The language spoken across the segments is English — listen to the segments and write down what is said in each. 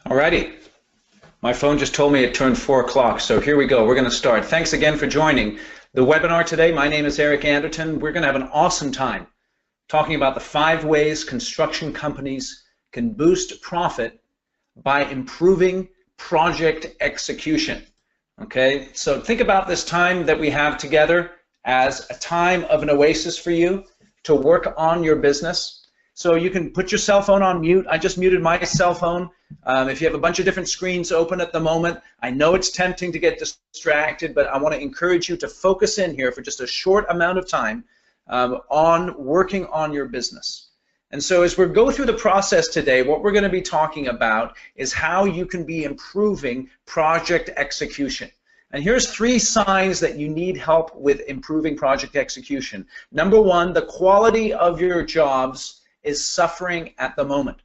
Alrighty, my phone just told me it turned 4 o'clock, so here we go. We're going to start. Thanks again for joining the webinar today. My name is Eric Anderton. We're going to have an awesome time talking about the 5 ways construction companies can boost profit by improving project execution. Okay, so think about this time that we have together as a time of an oasis for you to work on your business. So you can put your cell phone on mute. I just muted my cell phone. If you have a bunch of different screens open at the moment, I know it's tempting to get distracted, but I want to encourage you to focus in here for just a short amount of time on working on your business. And so as we go through the process today, what we're going to be talking about is how you can be improving project execution. And here's 3 signs that you need help with improving project execution. Number 1, the quality of your jobs is suffering at the moment.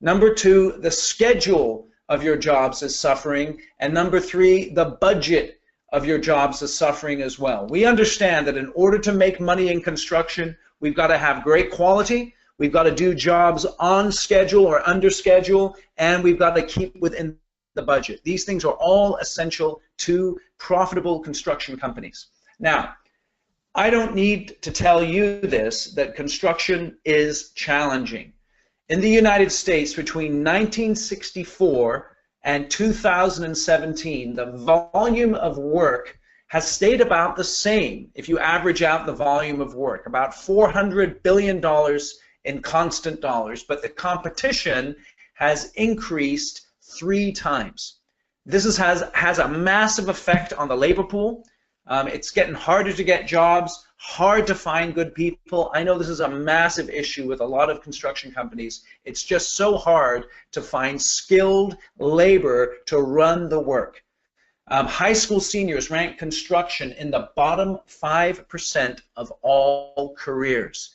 Number 2, the schedule of your jobs is suffering. And number 3, the budget of your jobs is suffering as well. We understand that in order to make money in construction, we've got to have great quality, we've got to do jobs on schedule or under schedule, and we've got to keep within the budget. These things are all essential to profitable construction companies. Now, I don't need to tell you this, that construction is challenging. In the United States, between 1964 and 2017, the volume of work has stayed about the same if you average out the volume of work, about $400 billion in constant dollars, but the competition has increased 3 times. This has a massive effect on the labor pool. It's getting harder to get jobs, hard to find good people. I know this is a massive issue with a lot of construction companies. It's just so hard to find skilled labor to run the work. High school seniors rank construction in the bottom 5% of all careers.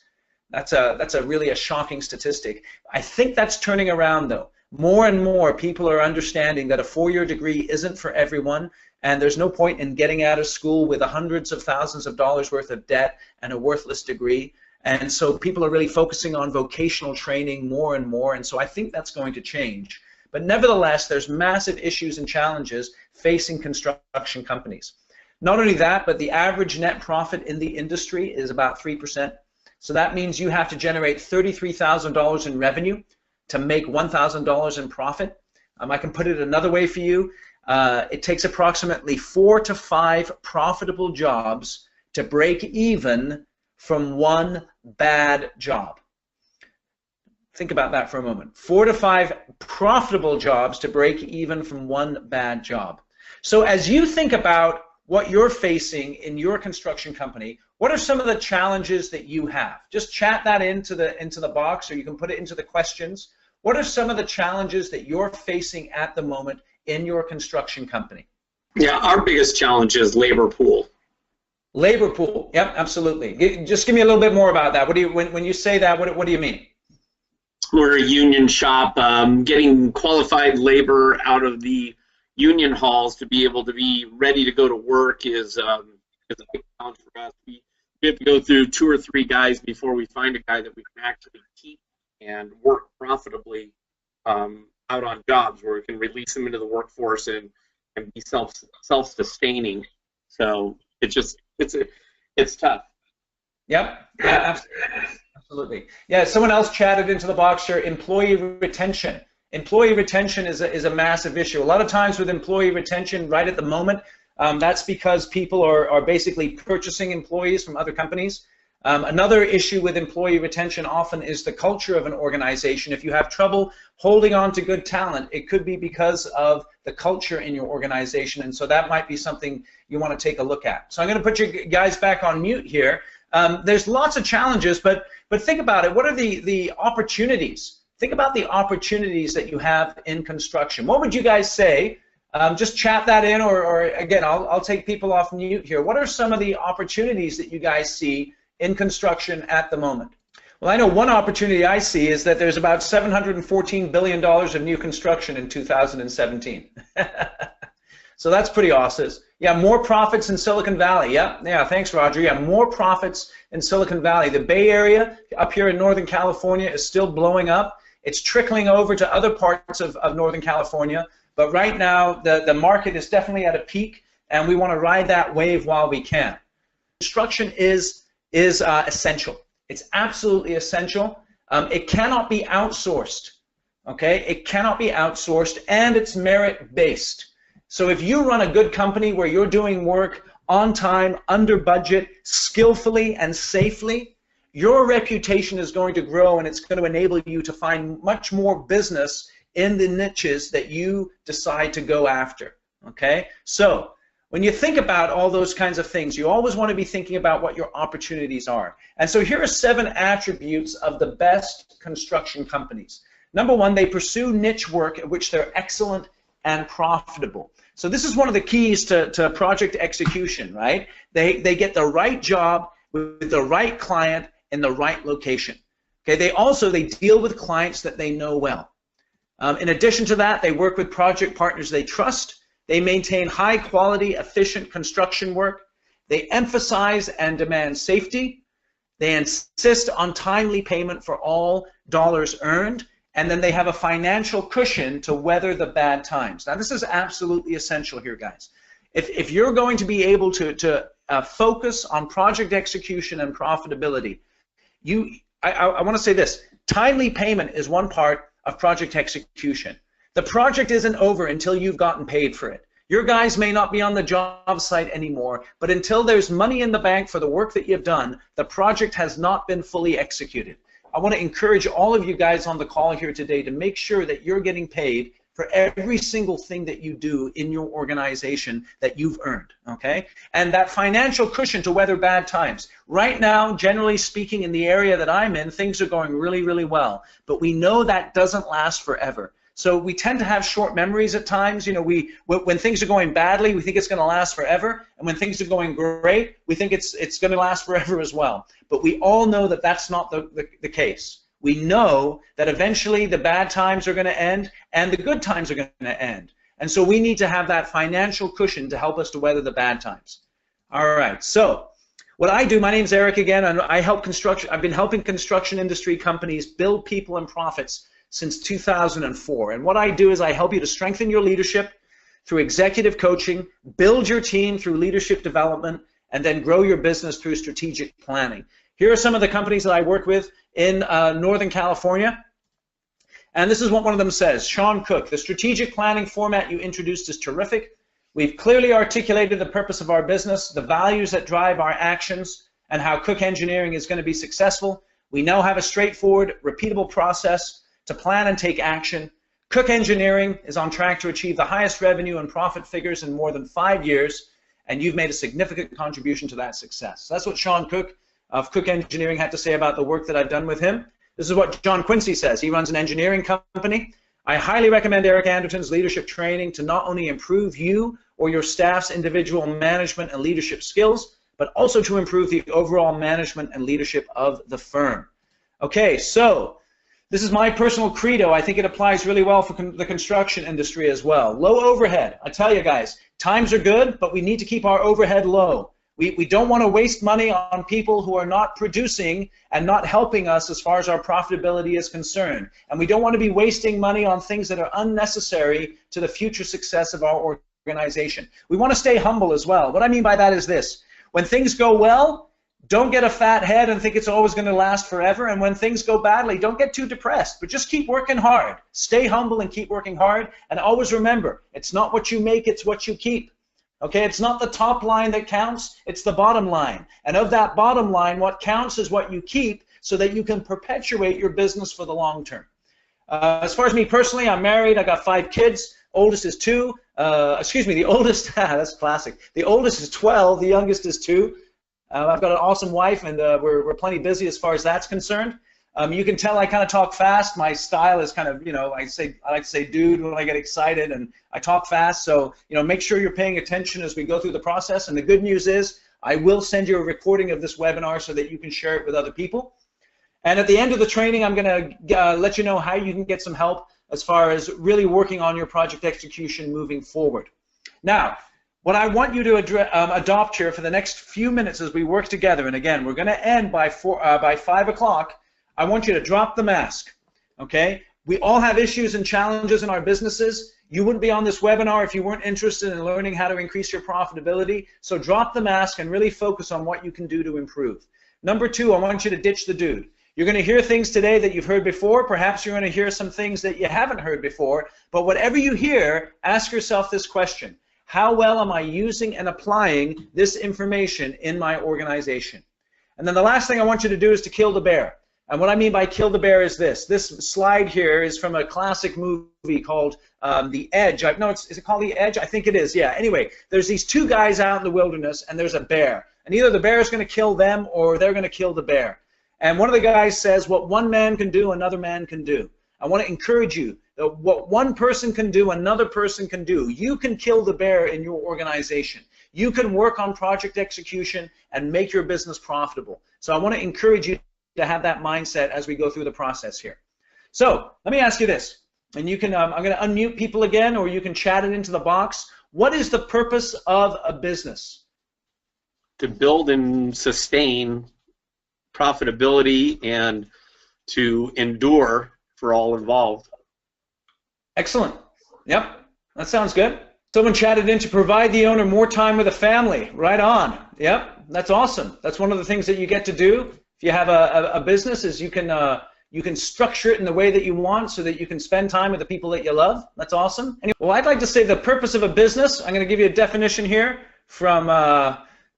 That's really a shocking statistic. I think that's turning around though. More and more people are understanding that a 4-year degree isn't for everyone, and there's no point in getting out of school with hundreds of thousands of dollars worth of debt and a worthless degree. And so people are really focusing on vocational training more and more, and so I think that's going to change. But nevertheless, there's massive issues and challenges facing construction companies. Not only that, but the average net profit in the industry is about 3%. So that means you have to generate $33,000 in revenue to make $1,000 in profit. I can put it another way for you. It takes approximately 4 to 5 profitable jobs to break even from 1 bad job. Think about that for a moment. 4 to 5 profitable jobs to break even from 1 bad job. So as you think about what you're facing in your construction company, what are some of the challenges that you have? Just chat that into the box, or you can put it into the questions. What are some of the challenges that you're facing at the moment in your construction company? Yeah, our biggest challenge is labor pool. Labor pool, yep, absolutely. Just give me a little bit more about that. What do you, when you say that, what do you mean? We're a union shop. Getting qualified labor out of the union halls to be able to be ready to go to work is a big challenge for us. We have to go through 2 or 3 guys before we find a guy that we can actually keep and work profitably out on jobs where we can release them into the workforce and be self-sustaining. So it's tough. Yep. Yeah, absolutely. Yeah. Someone else chatted into the box here. Employee retention. Employee retention is a massive issue. A lot of times with employee retention, right at the moment, that's because people are basically purchasing employees from other companies. Another issue with employee retention often is the culture of an organization. If you have trouble holding on to good talent, it could be because of the culture in your organization, and so that might be something you want to take a look at. So I'm going to put you guys back on mute here. There's lots of challenges, but think about it. What are the opportunities? Think about the opportunities that you have in construction. What would you guys say? Just chat that in, or again, I'll take people off mute here. What are some of the opportunities that you guys see in construction at the moment? Well, I know one opportunity I see is that there's about $714 billion of new construction in 2017. So that's pretty awesome. Yeah, more profits in Silicon Valley. Yeah, thanks, Roger. Yeah, more profits in Silicon Valley. The Bay Area up here in Northern California is still blowing up. It's trickling over to other parts of Northern California, but right now the market is definitely at a peak, and we want to ride that wave while we can. Construction is essential. It's absolutely essential. It cannot be outsourced. Okay, it cannot be outsourced, and it's merit-based. So if you run a good company where you're doing work on time, under budget, skillfully and safely, your reputation is going to grow, and it's going to enable you to find much more business in the niches that you decide to go after. Okay, so when you think about all those kinds of things, you always want to be thinking about what your opportunities are. And so here are 7 attributes of the best construction companies. Number 1, they pursue niche work at which they're excellent and profitable. So this is one of the keys to project execution, right? They get the right job with the right client in the right location. Okay, they deal with clients that they know well. In addition to that, they work with project partners they trust. They maintain high quality, efficient construction work. They emphasize and demand safety. They insist on timely payment for all dollars earned. And then they have a financial cushion to weather the bad times. Now, this is absolutely essential here, guys. If you're going to be able to focus on project execution and profitability, I want to say this. Timely payment is one part of project execution. The project isn't over until you've gotten paid for it. Your guys may not be on the job site anymore, but until there's money in the bank for the work that you've done, the project has not been fully executed. I want to encourage all of you guys on the call here today to make sure that you're getting paid for every single thing that you do in your organization that you've earned, okay? And that financial cushion to weather bad times. Right now, generally speaking, in the area that I'm in, things are going really, really well. But we know that doesn't last forever. So we tend to have short memories at times. You know, when things are going badly, we think it's going to last forever, and when things are going great, we think it's going to last forever as well. But we all know that that's not the case. We know that eventually the bad times are going to end, and the good times are going to end. And so we need to have that financial cushion to help us to weather the bad times. All right. So what I do, my name's Eric again, and I help construction. I've been helping construction industry companies build people and profits since 2004. And what I do is I help you to strengthen your leadership through executive coaching, build your team through leadership development, and then grow your business through strategic planning. Here are some of the companies that I work with in Northern California. And this is what one of them says. Sean Cook, the strategic planning format you introduced is terrific. We've clearly articulated the purpose of our business, the values that drive our actions, and how Cook Engineering is going to be successful. We now have a straightforward, repeatable process to plan and take action. Cook Engineering is on track to achieve the highest revenue and profit figures in more than 5 years, and you've made a significant contribution to that success. So that's what Sean Cook of Cook Engineering had to say about the work that I've done with him. This is what John Quincy says. He runs an engineering company. I highly recommend Eric Anderton's leadership training to not only improve you or your staff's individual management and leadership skills, but also to improve the overall management and leadership of the firm. Okay, so this is my personal credo. I think it applies really well for the construction industry as well. Low overhead. I tell you guys, times are good, but we need to keep our overhead low. We don't want to waste money on people who are not producing and not helping us as far as our profitability is concerned. And we don't want to be wasting money on things that are unnecessary to the future success of our organization. We want to stay humble as well. What I mean by that is this. When things go well, don't get a fat head and think it's always going to last forever. And when things go badly, don't get too depressed, but just keep working hard. Stay humble and keep working hard. And always remember, it's not what you make, it's what you keep. Okay, it's not the top line that counts, it's the bottom line. And of that bottom line, what counts is what you keep so that you can perpetuate your business for the long term. As far as me personally, I'm married, I got 5 kids. Oldest is 2. The oldest, that's classic. The oldest is 12, the youngest is 2. I've got an awesome wife, and we're plenty busy as far as that's concerned. You can tell I kind of talk fast. My style is kind of, I like to say dude when I get excited, and I talk fast. So, make sure you're paying attention as we go through the process. And the good news is I will send you a recording of this webinar so that you can share it with other people. And at the end of the training, I'm going to let you know how you can get some help as far as really working on your project execution moving forward. Now, what I want you to adopt here for the next few minutes as we work together, and again, we're going to end by 5 o'clock. I want you to drop the mask, okay? We all have issues and challenges in our businesses. You wouldn't be on this webinar if you weren't interested in learning how to increase your profitability. So drop the mask and really focus on what you can do to improve. Number two, I want you to ditch the dude. You're going to hear things today that you've heard before. Perhaps you're going to hear some things that you haven't heard before. But whatever you hear, ask yourself this question. How well am I using and applying this information in my organization? And then the last thing I want you to do is to kill the bear. And what I mean by kill the bear is this. This slide here is from a classic movie called The Edge. Is it called The Edge? I think it is, yeah. Anyway, there's these two guys out in the wilderness, and there's a bear. And either the bear is going to kill them or they're going to kill the bear. And one of the guys says, what one man can do, another man can do. I want to encourage you that what one person can do, another person can do. You can kill the bear in your organization. You can work on project execution and make your business profitable. So I want to encourage you to have that mindset as we go through the process here. So let me ask you this, and you can, I'm going to unmute people again, or you can chat it into the box. What is the purpose of a business? To build and sustain profitability and to endure for all involved. Excellent. Yep, that sounds good. Someone chatted in to provide the owner more time with the family. Right on. Yep, that's awesome. That's one of the things that you get to do if you have a business, is you can structure it in the way that you want so that you can spend time with the people that you love. That's awesome. Anyway, well, I'd like to say the purpose of a business, I'm going to give you a definition here from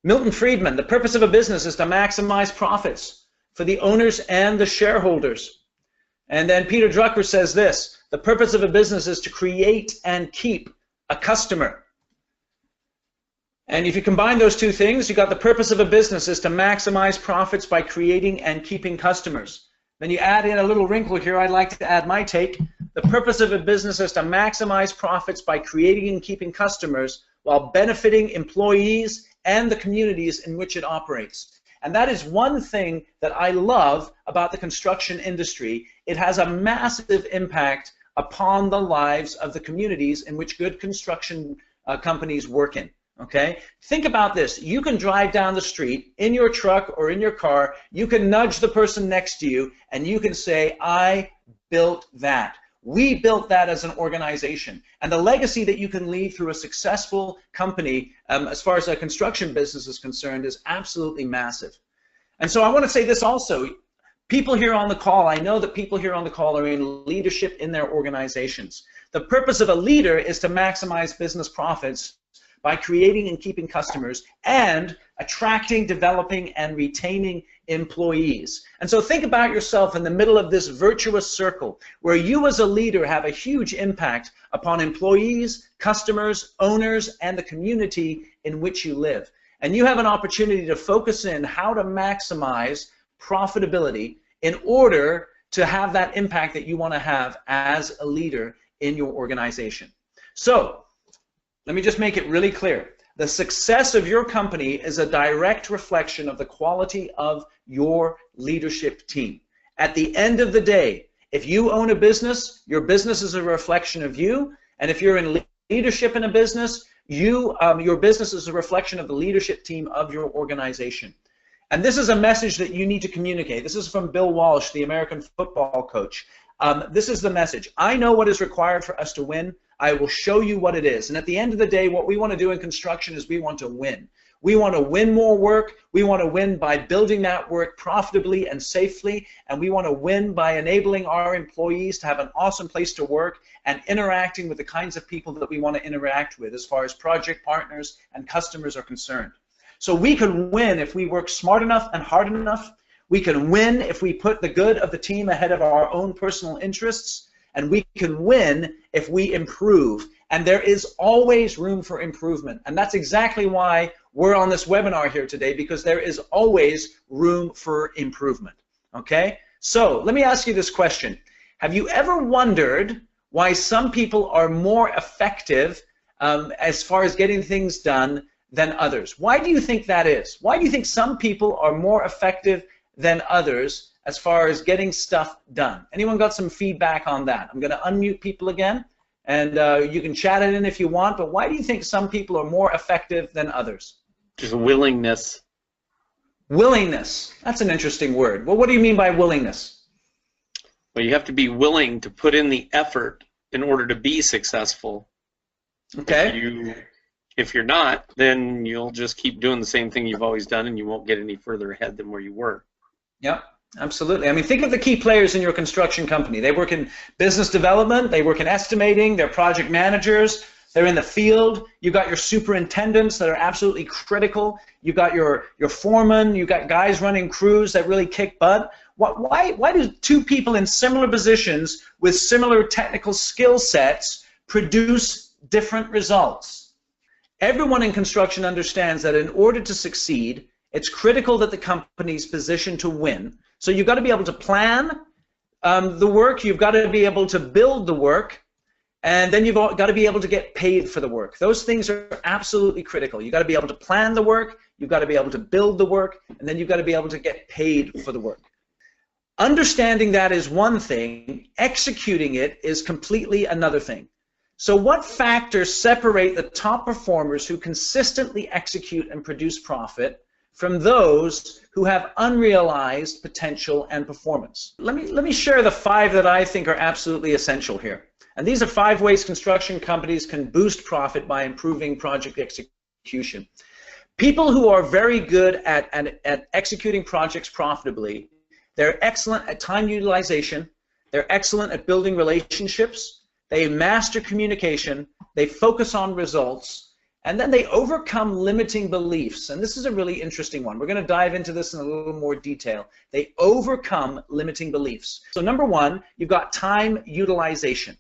Milton Friedman. The purpose of a business is to maximize profits for the owners and the shareholders. And then Peter Drucker says this, the purpose of a business is to create and keep a customer. And if you combine those two things, you got the purpose of a business is to maximize profits by creating and keeping customers. Then you add in a little wrinkle here, I'd like to add my take. The purpose of a business is to maximize profits by creating and keeping customers while benefiting employees and the communities in which it operates. And that is one thing that I love about the construction industry. It has a massive impact upon the lives of the communities in which good construction companies work in. Okay? Think about this. You can drive down the street in your truck or in your car, you can nudge the person next to you, and you can say, I built that. We built that as an organization. And the legacy that you can leave through a successful company, as far as a construction business is concerned, is absolutely massive. And so I want to say this also. People here on the call, I know that people here on the call are in leadership in their organizations. The purpose of a leader is to maximize business profits by creating and keeping customers and attracting, developing, and retaining employees. And so think about yourself in the middle of this virtuous circle where you as a leader have a huge impact upon employees, customers, owners, and the community in which you live. And you have an opportunity to focus in how to maximize profitability in order to have that impact that you want to have as a leader in your organization. So let me just make it really clear. The success of your company is a direct reflection of the quality of your leadership team. At the end of the day, if you own a business, your business is a reflection of you, and if you're in leadership in a business, your business is a reflection of the leadership team of your organization. And this is a message that you need to communicate. This is from Bill Walsh, the American football coach. This is the message. I know what is required for us to win. I will show you what it is. And at the end of the day, what we want to do in construction is we want to win. We want to win more work. We want to win by building that work profitably and safely. And we want to win by enabling our employees to have an awesome place to work and interacting with the kinds of people that we want to interact with as far as project partners and customers are concerned. So we can win if we work smart enough and hard enough. We can win if we put the good of the team ahead of our own personal interests. And we can win if we improve. And there is always room for improvement. And that's exactly why we're on this webinar here today, because there is always room for improvement. Okay? So let me ask you this question. Have you ever wondered why some people are more effective as far as getting things done than others? Why do you think that is? Why do you think some people are more effective than others as far as getting stuff done? Anyone got some feedback on that? I'm going to unmute people again, and you can chat it in if you want, but why do you think some people are more effective than others? Just willingness. Willingness. That's an interesting word. Well, what do you mean by willingness? But you have to be willing to put in the effort in order to be successful. Okay. If you're not, then you'll just keep doing the same thing you've always done, and you won't get any further ahead than where you were. Yep, absolutely. I mean, think of the key players in your construction company. They work in business development, they work in estimating, they're project managers, they're in the field. You've got your superintendents that are absolutely critical. You've got your foreman, you've got guys running crews that really kick butt. Why do two people in similar positions with similar technical skill sets produce different results? Everyone in construction understands that in order to succeed, it's critical that the company's positioned to win. So you've got to be able to plan the work, you've got to be able to build the work, and then you've got to be able to get paid for the work. Those things are absolutely critical. You've got to be able to plan the work, you've got to be able to build the work, and then you've got to be able to get paid for the work. Understanding that is one thing, executing it is completely another thing. So what factors separate the top performers who consistently execute and produce profit from those who have unrealized potential and performance? Let me share the 5 that I think are absolutely essential here. And these are 5 ways construction companies can boost profit by improving project execution. People who are very good at executing projects profitably, they're excellent at time utilization, they're excellent at building relationships, they master communication, they focus on results, and then they overcome limiting beliefs. And this is a really interesting one. We're going to dive into this in a little more detail. They overcome limiting beliefs. So number 1, you've got time utilization.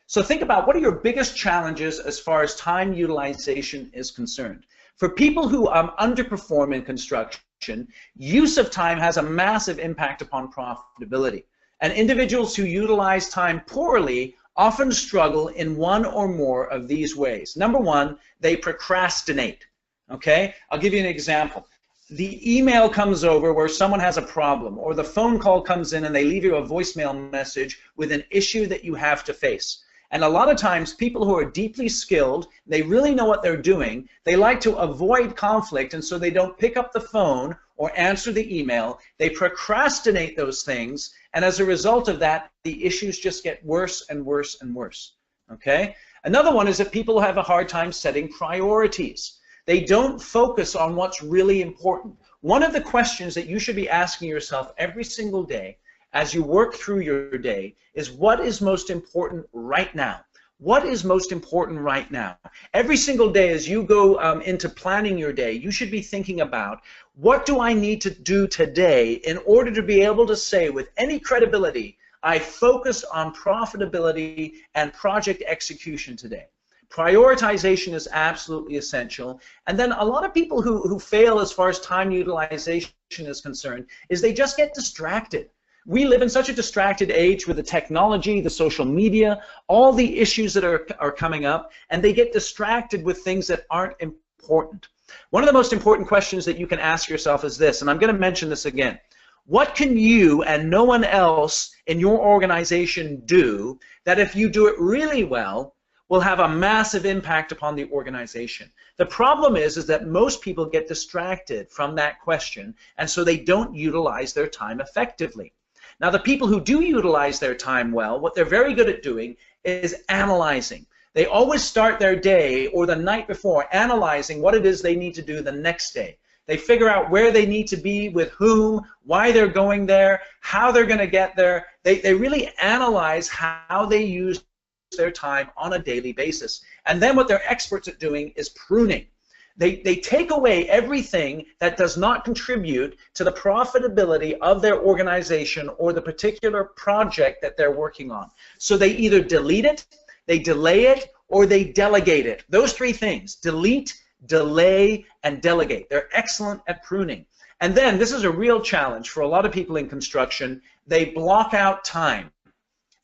So think about, what are your biggest challenges as far as time utilization is concerned? For people who underperform in construction, use of time has a massive impact upon profitability. And individuals who utilize time poorly often struggle in one or more of these ways. Number 1, they procrastinate. Okay? I'll give you an example. The email comes over where someone has a problem, or the phone call comes in and they leave you a voicemail message with an issue that you have to face. And a lot of times people who are deeply skilled, they really know what they're doing, they like to avoid conflict, and so they don't pick up the phone or answer the email. They procrastinate those things, and as a result of that, the issues just get worse and worse and worse. Okay? Another one is that people have a hard time setting priorities. They don't focus on what's really important. One of the questions that you should be asking yourself every single day as you work through your day is, what is most important right now? What is most important right now? Every single day as you go into planning your day, you should be thinking about, what do I need to do today in order to be able to say with any credibility, I focus on profitability and project execution today. Prioritization is absolutely essential. And then a lot of people who fail as far as time utilization is concerned is they just get distracted. We live in such a distracted age with the technology, the social media, all the issues that are coming up, and they get distracted with things that aren't important. One of the most important questions that you can ask yourself is this, and I'm going to mention this again. What can you and no one else in your organization do that, if you do it really well, will have a massive impact upon the organization? The problem is that most people get distracted from that question, and so they don't utilize their time effectively. Now, the people who do utilize their time well, what they're very good at doing is analyzing. They always start their day or the night before analyzing what it is they need to do the next day. They figure out where they need to be, with whom, why they're going there, how they're going to get there. They really analyze how they use their time on a daily basis. And then what they're experts at doing is pruning. They take away everything that does not contribute to the profitability of their organization or the particular project that they're working on. So they either delete it, they delay it, or they delegate it. Those 3 things: delete, delay, and delegate. They're excellent at pruning. And then, this is a real challenge for a lot of people in construction, they block out time.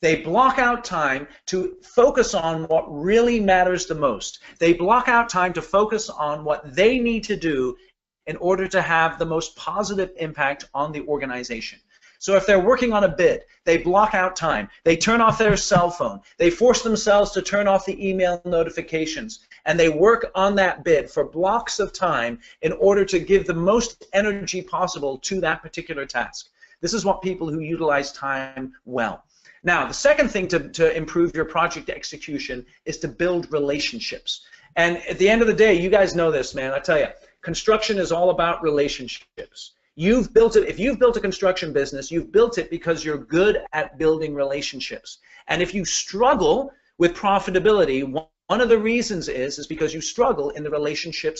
They block out time to focus on what really matters the most. They block out time to focus on what they need to do in order to have the most positive impact on the organization. So if they're working on a bid, they block out time. They turn off their cell phone. They force themselves to turn off the email notifications. And they work on that bid for blocks of time in order to give the most energy possible to that particular task. This is what people who utilize time well. Now, the second thing to improve your project execution is to build relationships. And at the end of the day, you guys know this, man, I tell you, construction is all about relationships. You've built it. If you've built a construction business, you've built it because you're good at building relationships. And if you struggle with profitability, one of the reasons is because you struggle in the relationship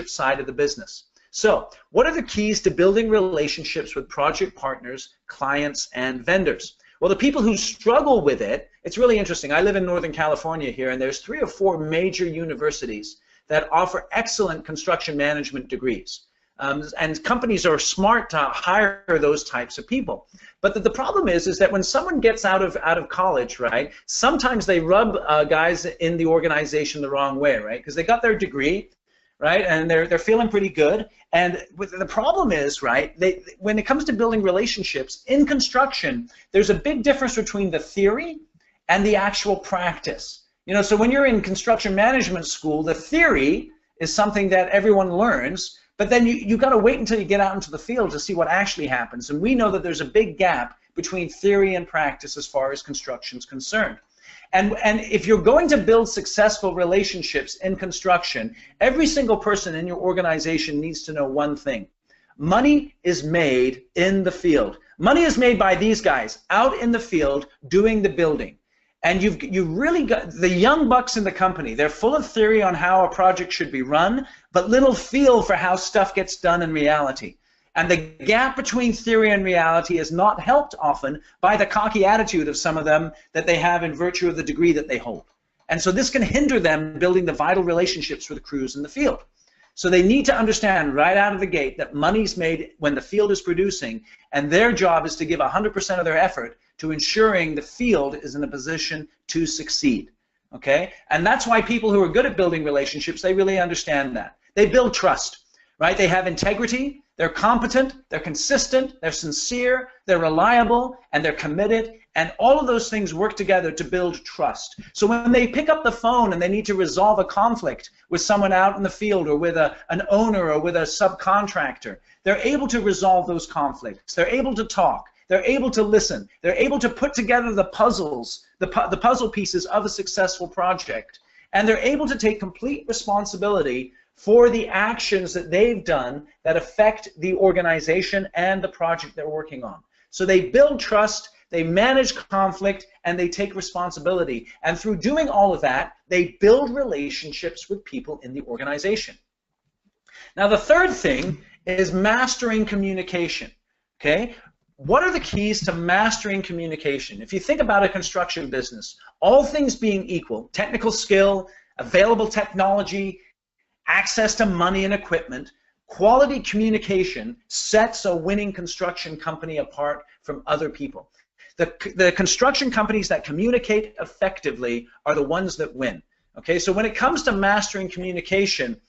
side of the business. So, what are the keys to building relationships with project partners, clients, and vendors? Well, the people who struggle with it, it's really interesting. I live in Northern California here, and there's 3 or 4 major universities that offer excellent construction management degrees. And companies are smart to hire those types of people. But the problem is that when someone gets out of college, right, sometimes they rub guys in the organization the wrong way, right, because they got their degree, right, and they're feeling pretty good. And the problem is, right, when it comes to building relationships in construction, there's a big difference between the theory and the actual practice. You know, so when you're in construction management school, the theory is something that everyone learns, but then you got to wait until you get out into the field to see what actually happens. And we know that there's a big gap between theory and practice as far as construction is concerned. And if you're going to build successful relationships in construction, every single person in your organization needs to know one thing. Money is made in the field. Money is made by these guys out in the field doing the building. And you've really got the young bucks in the company. They're full of theory on how a project should be run, but little feel for how stuff gets done in reality. And the gap between theory and reality is not helped often by the cocky attitude of some of them that they have in virtue of the degree that they hold. And so this can hinder them building the vital relationships with the crews in the field. So they need to understand right out of the gate that money's made when the field is producing, and their job is to give 100% of their effort to ensuring the field is in a position to succeed. Okay? And that's why people who are good at building relationships, they really understand that. They build trust, right? They have integrity, they're competent, they're consistent, they're sincere, they're reliable, and they're committed, and all of those things work together to build trust. So when they pick up the phone and they need to resolve a conflict with someone out in the field or with an owner or with a subcontractor, they're able to resolve those conflicts. They're able to talk. They're able to listen. They're able to put together the puzzles, the puzzle pieces of a successful project. And they're able to take complete responsibility for the actions that they've done that affect the organization and the project they're working on. So they build trust, they manage conflict, and they take responsibility. And through doing all of that, they build relationships with people in the organization. Now, the third thing is mastering communication. Okay? What are the keys to mastering communication? If you think about a construction business, all things being equal, technical skill, available technology, access to money and equipment, quality communication sets a winning construction company apart from other people. The construction companies that communicate effectively are the ones that win. Okay, so when it comes to mastering communication,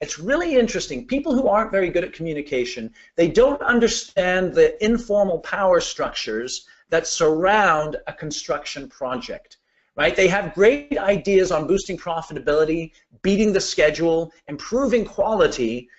it's really interesting. People who aren't very good at communication, they don't understand the informal power structures that surround a construction project. Right? They have great ideas on boosting profitability, beating the schedule, improving quality,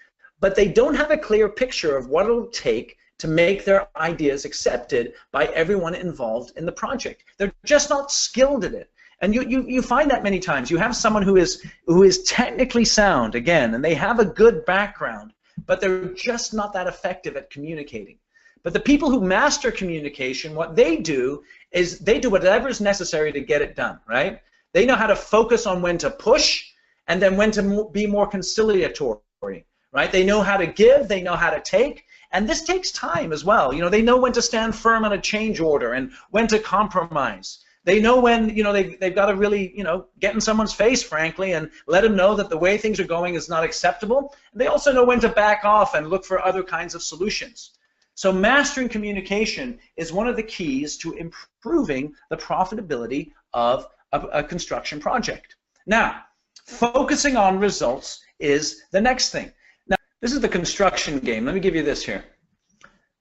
but they don't have a clear picture of what it'll take to make their ideas accepted by everyone involved in the project. They're just not skilled at it. And you find that many times. You have someone who is technically sound, again, and they have a good background, but they're just not that effective at communicating. But the people who master communication, what they do is they do whatever is necessary to get it done, right? They know how to focus on when to push and then when to be more conciliatory, right? They know how to give, they know how to take, and this takes time as well. You know, they know when to stand firm on a change order and when to compromise. They know when, you know, they've got to really, you know, get in someone's face, frankly, and let them know that the way things are going is not acceptable. And they also know when to back off and look for other kinds of solutions. So mastering communication is one of the keys to improving the profitability of a construction project. Now, focusing on results is the next thing. Now, this is the construction game. Let me give you this here.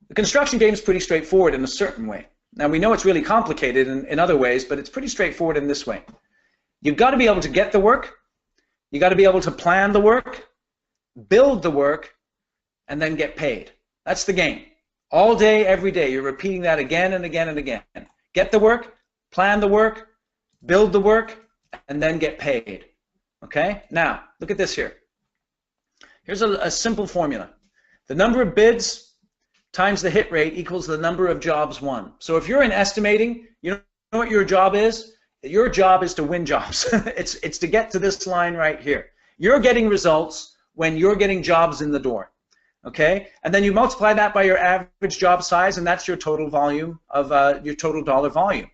The construction game is pretty straightforward in a certain way. Now, we know it's really complicated in other ways, but it's pretty straightforward in this way. You've got to be able to get the work, you've got to be able to plan the work, build the work, and then get paid. That's the game. All day, every day, you're repeating that again and again and again. Get the work, plan the work, build the work, and then get paid. Okay? Now, look at this here. Here's a simple formula. The number of bids times the hit rate equals the number of jobs won. So if you're in estimating, you know what your job is? Your job is to win jobs. It's to get to this line right here. You're getting results when you're getting jobs in the door. Okay? And then you multiply that by your average job size, and that's your total volume of your total dollar volume.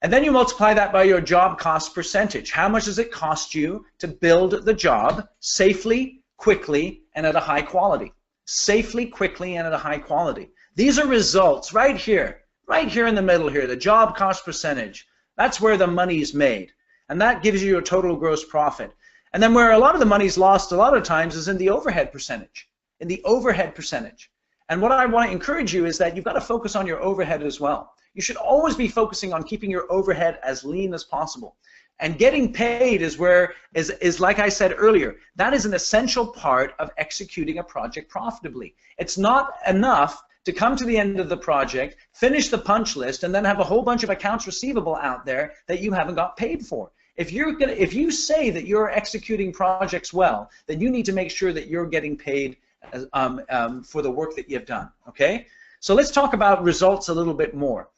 And then you multiply that by your job cost percentage. How much does it cost you to build the job safely, quickly, and at a high quality? Safely, quickly, and at a high quality. These are results right here in the middle here, the job cost percentage. That's where the money's made. And that gives you your total gross profit. And then where a lot of the money's lost a lot of times is in the overhead percentage. In the overhead percentage. And what I want to encourage you is that you've got to focus on your overhead as well. You should always be focusing on keeping your overhead as lean as possible. And getting paid is where, is like I said earlier, that is an essential part of executing a project profitably. It's not enough to come to the end of the project, finish the punch list, and then have a whole bunch of accounts receivable out there that you haven't got paid for. If you say that you're executing projects well, then you need to make sure that you're getting paid for the work that you've done. Okay? So let's talk about results a little bit more.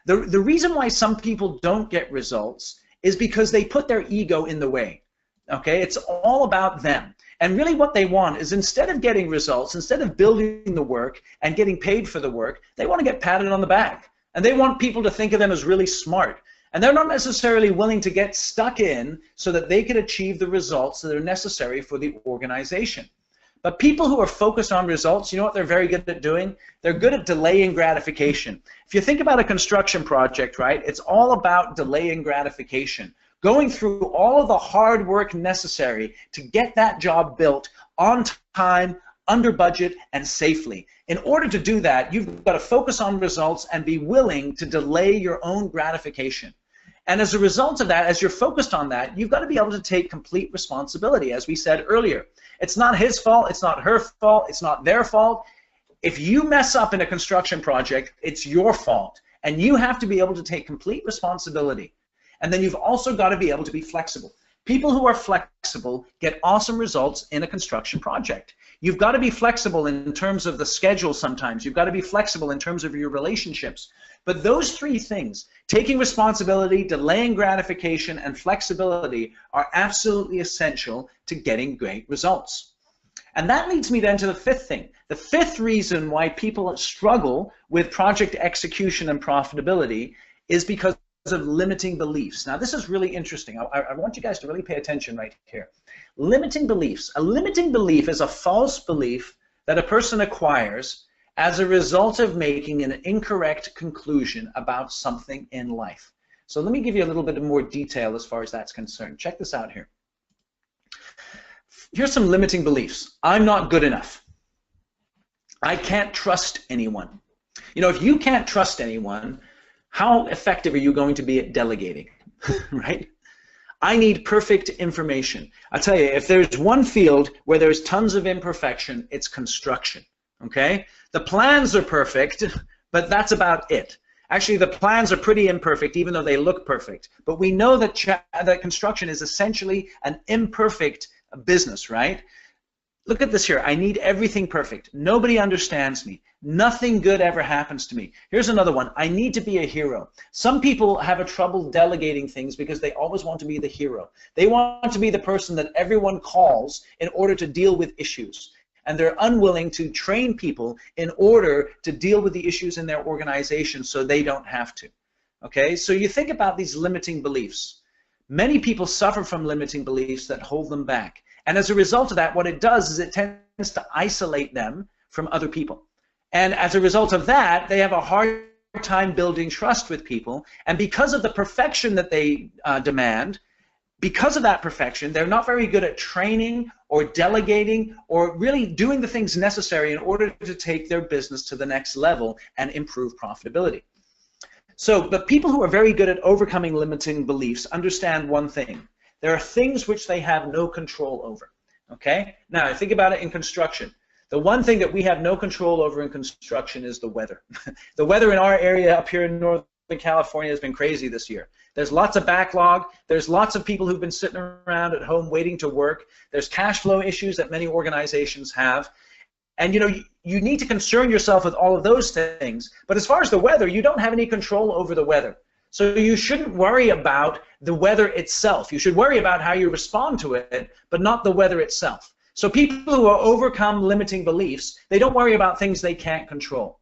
The reason why some people don't get results is because they put their ego in the way. Okay? It's all about them. And really what they want is, instead of getting results, instead of building the work and getting paid for the work, they want to get patted on the back. And they want people to think of them as really smart. And they're not necessarily willing to get stuck in so that they can achieve the results that are necessary for the organization. But people who are focused on results, you know what they're very good at doing? They're good at delaying gratification. If you think about a construction project, right, it's all about delaying gratification. Going through all of the hard work necessary to get that job built on time, under budget, and safely. In order to do that, you've got to focus on results and be willing to delay your own gratification. And as a result of that, as you're focused on that, you've got to be able to take complete responsibility, as we said earlier. It's not his fault, it's not her fault, it's not their fault. If you mess up in a construction project, it's your fault. And you have to be able to take complete responsibility. And then you've also got to be able to be flexible. People who are flexible get awesome results in a construction project. You've got to be flexible in terms of the schedule sometimes. You've got to be flexible in terms of your relationships. But those three things, taking responsibility, delaying gratification, and flexibility, are absolutely essential to getting great results. And that leads me then to the fifth thing. The fifth reason why people struggle with project execution and profitability is because of limiting beliefs. Now, this is really interesting. I want you guys to really pay attention right here. Limiting beliefs. A limiting belief is a false belief that a person acquires as a result of making an incorrect conclusion about something in life. So let me give you a little bit more detail as far as that's concerned. Check this out here. Here's some limiting beliefs. I'm not good enough. I can't trust anyone. You know, if you can't trust anyone, how effective are you going to be at delegating, right? I need perfect information. I tell you, if there's one field where there's tons of imperfection, it's construction, okay? The plans are perfect, but that's about it. Actually, the plans are pretty imperfect, even though they look perfect. But we know that, that construction is essentially an imperfect business, right? Look at this here. I need everything perfect. Nobody understands me. Nothing good ever happens to me. Here's another one. I need to be a hero. Some people have a trouble delegating things because they always want to be the hero. They want to be the person that everyone calls in order to deal with issues. And they're unwilling to train people in order to deal with the issues in their organization so they don't have to. Okay? So you think about these limiting beliefs. Many people suffer from limiting beliefs that hold them back. And as a result of that, what it does is it tends to isolate them from other people. And as a result of that, they have a hard time building trust with people. And because of the perfection that they demand, because of that perfection, they're not very good at training or delegating or really doing the things necessary in order to take their business to the next level and improve profitability. So, but people who are very good at overcoming limiting beliefs understand one thing. There are things which they have no control over, okay? Now, think about it in construction. The one thing that we have no control over in construction is the weather. The weather in our area up here in northern in California has been crazy this year. There's lots of backlog. There's lots of people who've been sitting around at home waiting to work. There's cash flow issues that many organizations have. And you need to concern yourself with all of those things. But as far as the weather, you don't have any control over the weather. So you shouldn't worry about the weather itself. You should worry about how you respond to it, but not the weather itself. So people who overcome limiting beliefs, they don't worry about things they can't control.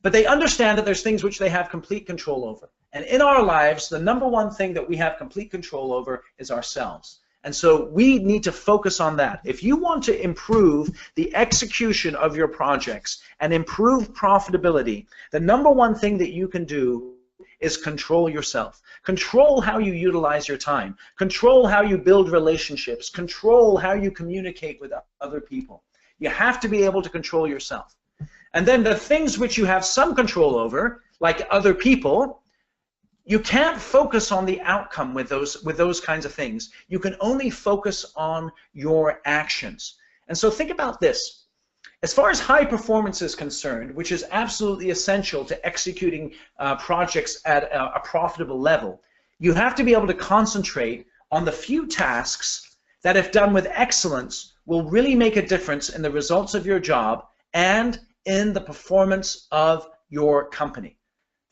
But they understand that there's things which they have complete control over. And in our lives, the number one thing that we have complete control over is ourselves. And so we need to focus on that. If you want to improve the execution of your projects and improve profitability, the number one thing that you can do is control yourself. Control how you utilize your time. Control how you build relationships. Control how you communicate with other people. You have to be able to control yourself. And then the things which you have some control over, like other people, you can't focus on the outcome with those kinds of things. You can only focus on your actions. And so think about this. As far as high performance is concerned, which is absolutely essential to executing projects at a profitable level, you have to be able to concentrate on the few tasks that, if done with excellence, will really make a difference in the results of your job and in the performance of your company.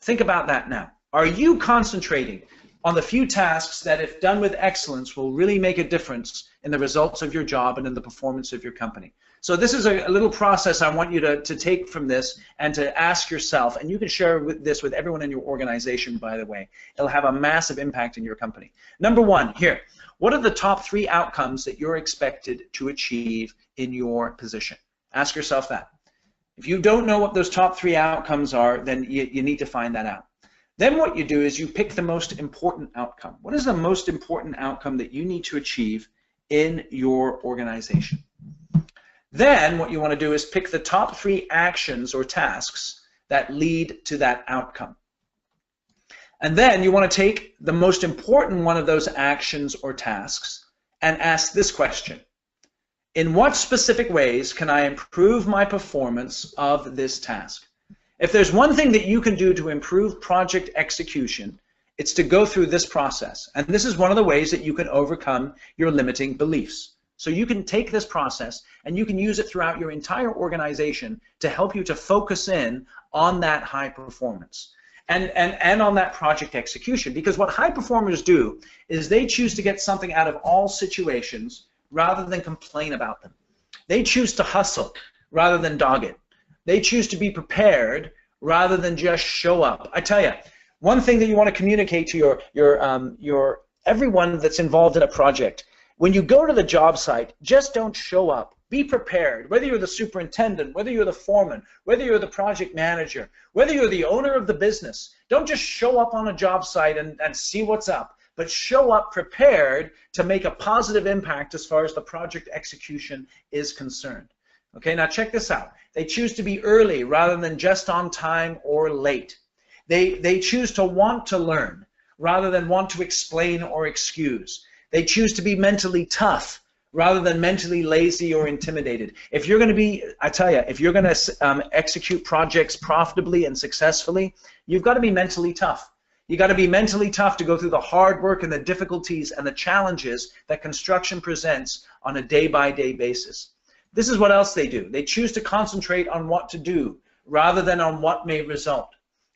Think about that now. Are you concentrating on the few tasks that, if done with excellence, will really make a difference in the results of your job and in the performance of your company? So this is a little process I want you to take from this and to ask yourself, and you can share this with everyone in your organization, by the way. It'll have a massive impact in your company. Number one, here, what are the top 3 outcomes that you're expected to achieve in your position? Ask yourself that. If you don't know what those top 3 outcomes are, then you need to find that out. Then what you do is you pick the most important outcome. What is the most important outcome that you need to achieve in your organization? Then what you want to do is pick the top 3 actions or tasks that lead to that outcome. And then you want to take the most important one of those actions or tasks and ask this question: in what specific ways can I improve my performance of this task? If there's one thing that you can do to improve project execution, it's to go through this process. And this is one of the ways that you can overcome your limiting beliefs. So you can take this process and you can use it throughout your entire organization to help you to focus in on that high performance and on that project execution. Because what high performers do is they choose to get something out of all situations rather than complain about them. They choose to hustle rather than dog it. They choose to be prepared rather than just show up. I tell you, one thing that you want to communicate to your everyone that's involved in a project: when you go to the job site, just don't show up. Be prepared. Whether you're the superintendent, whether you're the foreman, whether you're the project manager, whether you're the owner of the business, don't just show up on a job site and see what's up, but show up prepared to make a positive impact as far as the project execution is concerned. Okay, now check this out. They choose to be early rather than just on time or late. They choose to want to learn rather than want to explain or excuse. They choose to be mentally tough rather than mentally lazy or intimidated. If you're going to be, I tell you, if you're going to execute projects profitably and successfully, you've got to be mentally tough. You've got to be mentally tough to go through the hard work and the difficulties and the challenges that construction presents on a day-by-day basis. This is what else they do. They choose to concentrate on what to do rather than on what may result.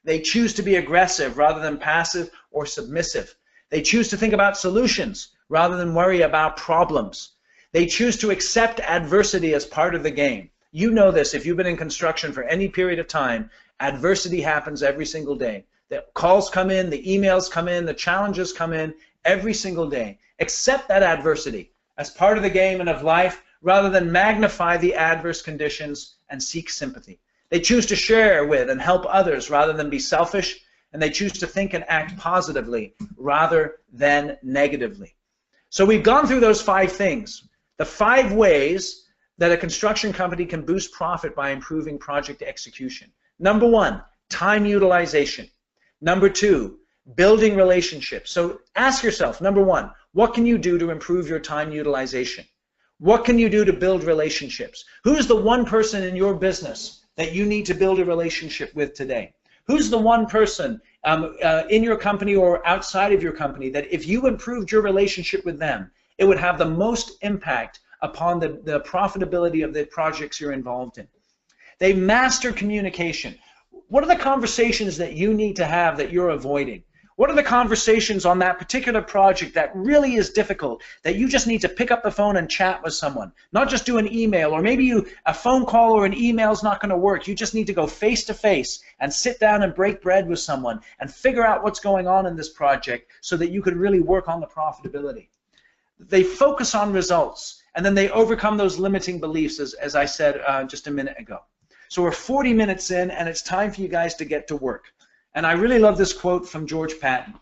They choose to be aggressive rather than passive or submissive. They choose to think about solutions rather than worry about problems. They choose to accept adversity as part of the game. You know this. If you've been in construction for any period of time, adversity happens every single day. The calls come in, the emails come in, the challenges come in every single day. Accept that adversity as part of the game and of life rather than magnify the adverse conditions and seek sympathy. They choose to share with and help others rather than be selfish, and they choose to think and act positively rather than negatively. So we've gone through those 5 things, the 5 ways that a construction company can boost profit by improving project execution. Number 1, time utilization. Number 2, building relationships. So ask yourself, number 1, what can you do to improve your time utilization? What can you do to build relationships? Who's the one person in your business that you need to build a relationship with today? Who's the one person in your company or outside of your company that if you improved your relationship with them, it would have the most impact upon the profitability of the projects you're involved in? They master communication. What are the conversations that you need to have that you're avoiding? What are the conversations on that particular project that really is difficult, that you just need to pick up the phone and chat with someone, not just do an email, or maybe a phone call or an email is not going to work. You just need to go face to face and sit down and break bread with someone and figure out what's going on in this project so that you can really work on the profitability. They focus on results, and then they overcome those limiting beliefs, as I said just a minute ago. So we're 40 minutes in, and it's time for you guys to get to work. And I really love this quote from George Patton.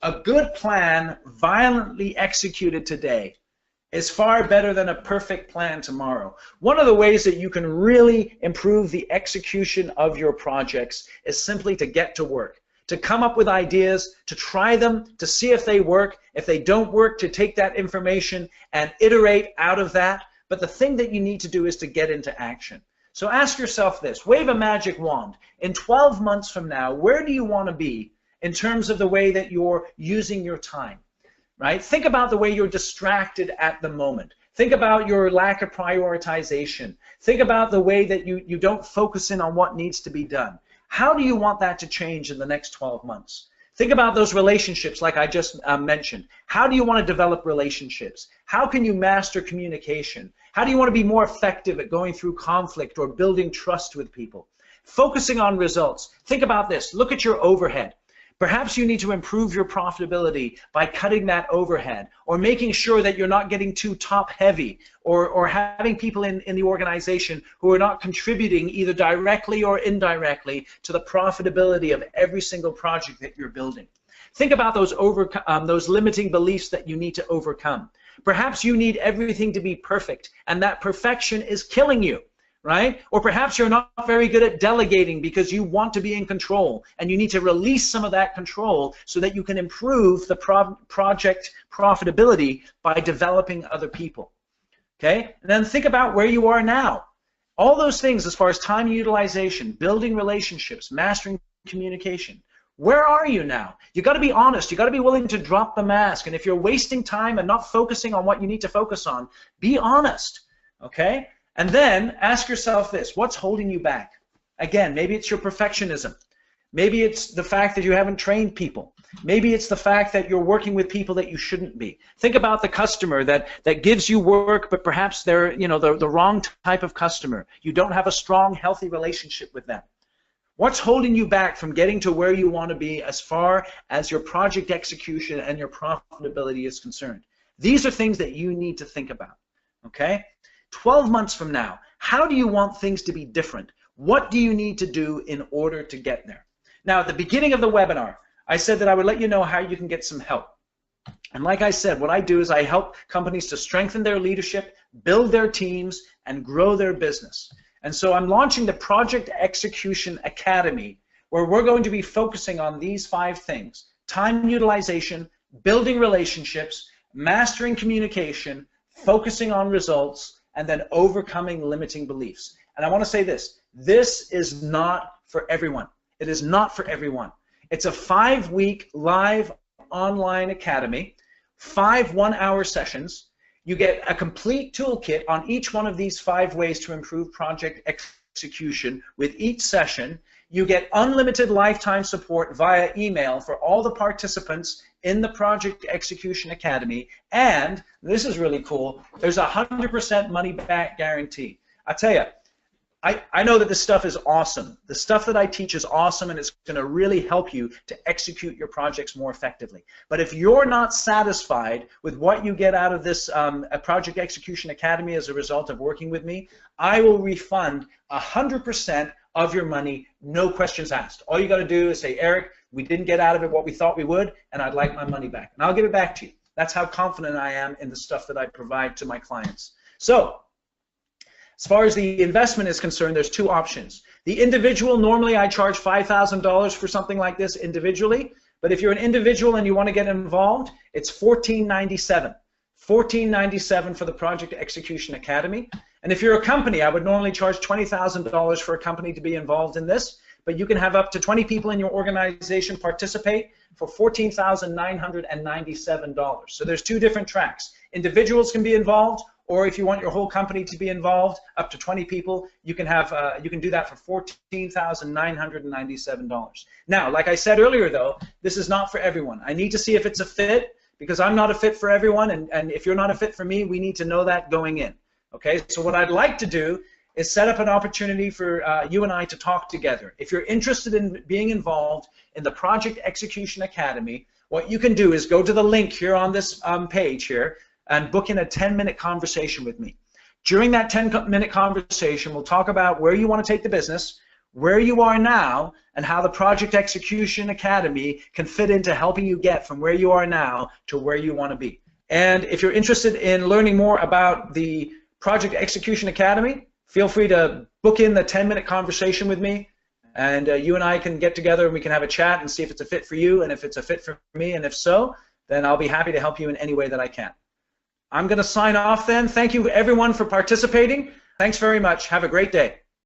A good plan violently executed today is far better than a perfect plan tomorrow. One of the ways that you can really improve the execution of your projects is simply to get to work, to come up with ideas, to try them, to see if they work. If they don't work, to take that information and iterate out of that. But the thing that you need to do is to get into action. So ask yourself this, wave a magic wand. In 12 months from now, where do you want to be in terms of the way that you're using your time, right? Think about the way you're distracted at the moment. Think about your lack of prioritization. Think about the way that you don't focus in on what needs to be done. How do you want that to change in the next 12 months? Think about those relationships like I just mentioned. How do you want to develop relationships? How can you master communication? How do you want to be more effective at going through conflict or building trust with people? Focusing on results. Think about this. Look at your overhead. Perhaps you need to improve your profitability by cutting that overhead or making sure that you're not getting too top heavy or having people in the organization who are not contributing either directly or indirectly to the profitability of every single project that you're building. Think about those limiting beliefs that you need to overcome. Perhaps you need everything to be perfect, and that perfection is killing you, right? Or perhaps you're not very good at delegating because you want to be in control, and you need to release some of that control so that you can improve the project profitability by developing other people, okay? And then think about where you are now. All those things as far as time utilization, building relationships, mastering communication. Where are you now? You got to be honest. You got to be willing to drop the mask. And if you're wasting time and not focusing on what you need to focus on, be honest, okay? And then ask yourself this, what's holding you back? Again, maybe it's your perfectionism. Maybe it's the fact that you haven't trained people. Maybe it's the fact that you're working with people that you shouldn't be. Think about the customer that gives you work, but perhaps they're the wrong type of customer. You don't have a strong, healthy relationship with them. What's holding you back from getting to where you want to be as far as your project execution and your profitability is concerned? These are things that you need to think about, okay? 12 months from now, how do you want things to be different? What do you need to do in order to get there? Now, at the beginning of the webinar, I said that I would let you know how you can get some help. And like I said, what I do is I help companies to strengthen their leadership, build their teams, and grow their business. And so I'm launching the Project Execution Academy, where we're going to be focusing on these 5 things: time utilization, building relationships, mastering communication, focusing on results, and then overcoming limiting beliefs. And I want to say this is not for everyone. It is not for everyone. It's a 5-week live online academy, 5 one-hour sessions. You get a complete toolkit on each one of these 5 ways to improve project execution with each session. You get unlimited lifetime support via email for all the participants in the Project Execution Academy. And this is really cool, there's a 100% money back guarantee. I tell you, I know that this stuff is awesome. The stuff that I teach is awesome, and it's going to really help you to execute your projects more effectively. But if you're not satisfied with what you get out of this Project Execution Academy as a result of working with me, I will refund 100% of your money, no questions asked. All you got to do is say, Eric, we didn't get out of it what we thought we would, and I'd like my money back. And I'll give it back to you. That's how confident I am in the stuff that I provide to my clients. So, as far as the investment is concerned, there's 2 options. The individual, normally I charge $5,000 for something like this individually, but if you're an individual and you want to get involved, it's $14.97. $14.97 for the Project Execution Academy. And if you're a company, I would normally charge $20,000 for a company to be involved in this, but you can have up to 20 people in your organization participate for $14,997. So there's two different tracks. Individuals can be involved, or if you want your whole company to be involved, up to 20 people, you can have you can do that for $14,997. Now, like I said earlier, though, this is not for everyone. I need to see if it's a fit, because I'm not a fit for everyone, and if you're not a fit for me, we need to know that going in. Okay, so what I'd like to do is set up an opportunity for you and I to talk together. If you're interested in being involved in the Project Execution Academy, what you can do is go to the link here on this page here and book in a 10-minute conversation with me. During that 10-minute conversation, we'll talk about where you want to take the business, where you are now, and how the Project Execution Academy can fit into helping you get from where you are now to where you want to be. And if you're interested in learning more about the Project Execution Academy, feel free to book in the 10-minute conversation with me, and you and I can get together and we can have a chat and see if it's a fit for you and if it's a fit for me, and if so, then I'll be happy to help you in any way that I can. I'm going to sign off then. Thank you everyone for participating. Thanks very much. Have a great day.